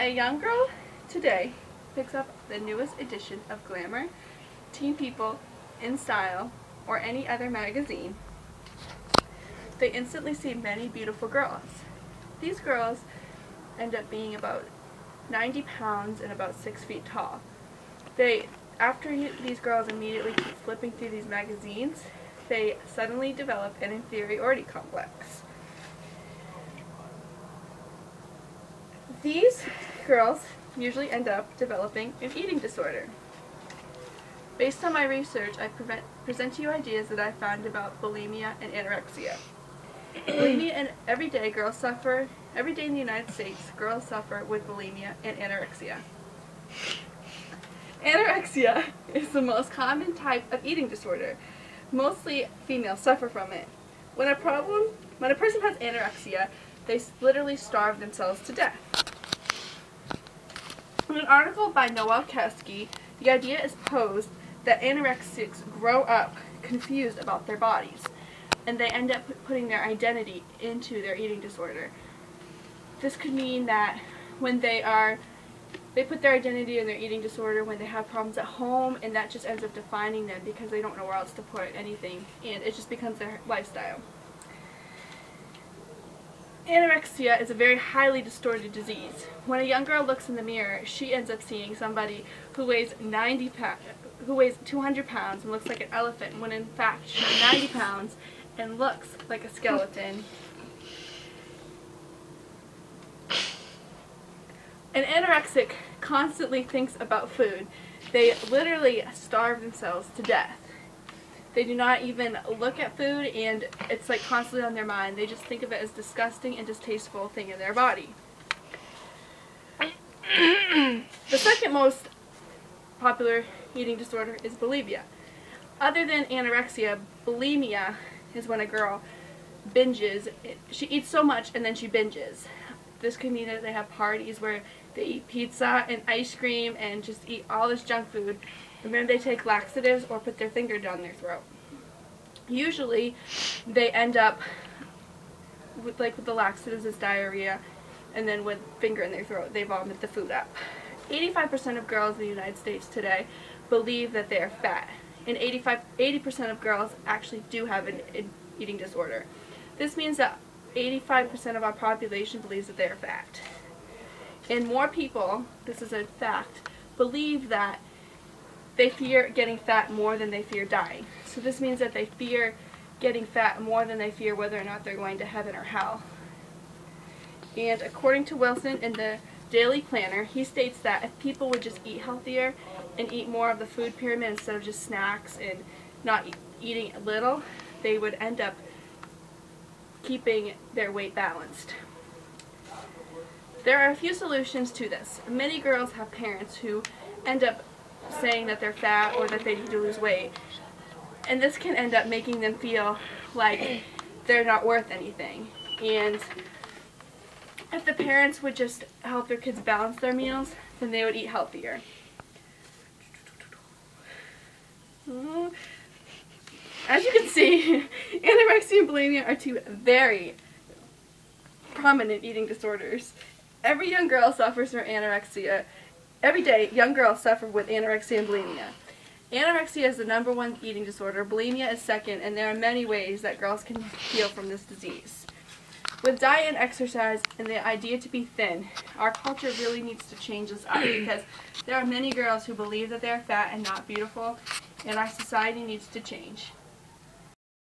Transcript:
a young girl today picks up the newest edition of Glamour, Teen People, InStyle, or any other magazine, they instantly see many beautiful girls. These girls end up being about 90 pounds and about 6 feet tall. These girls immediately keep flipping through these magazines, they suddenly develop an inferiority complex. These girls usually end up developing an eating disorder. Based on my research, I present to you ideas that I found about bulimia and anorexia. Bulimia and every day in the United States, girls suffer with bulimia and anorexia. Anorexia is the most common type of eating disorder. Mostly females suffer from it. When a person has anorexia, they literally starve themselves to death. In an article by Noel Kesky, the idea is posed that anorexics grow up confused about their bodies, and they end up putting their identity into their eating disorder. This could mean that when they put their identity in their eating disorder when they have problems at home, and that just ends up defining them because they don't know where else to put anything, and it just becomes their lifestyle. Anorexia is a very highly distorted disease. When a young girl looks in the mirror, she ends up seeing somebody who weighs 200 pounds and looks like an elephant, when in fact she's 90 pounds and looks like a skeleton. An anorexic constantly thinks about food. They literally starve themselves to death. They do not even look at food, and it's like constantly on their mind. They just think of it as disgusting and distasteful thing in their body. The second most popular eating disorder is bulimia. Other than anorexia, bulimia is when a girl binges. She eats so much and then she binges. This could mean that they have parties where they eat pizza and ice cream and just eat all this junk food, and then they take laxatives or put their finger down their throat. Usually they end up with the laxatives is diarrhea, and then with finger in their throat they vomit the food up. 85% of girls in the United States today believe that they are fat, and 80% of girls actually do have an eating disorder. This means that 85% of our population believes that they are fat. And more people, this is a fact, believe that they fear getting fat more than they fear dying. So this means that they fear getting fat more than they fear whether or not they're going to heaven or hell. And according to Wilson in the Daily Planner, he states that if people would just eat healthier and eat more of the food pyramid instead of just snacks and not eating little, they would end up keeping their weight balanced. There are a few solutions to this. Many girls have parents who end up saying that they're fat or that they need to lose weight, and this can end up making them feel like they're not worth anything. And if the parents would just help their kids balance their meals, then they would eat healthier. As you can see, anorexia and bulimia are two very prominent eating disorders. Every young girl suffers from anorexia. Every day, young girls suffer with anorexia and bulimia. Anorexia is the #1 eating disorder, bulimia is second, and there are many ways that girls can heal from this disease. With diet and exercise and the idea to be thin, our culture really needs to change this up, because there are many girls who believe that they are fat and not beautiful, and our society needs to change.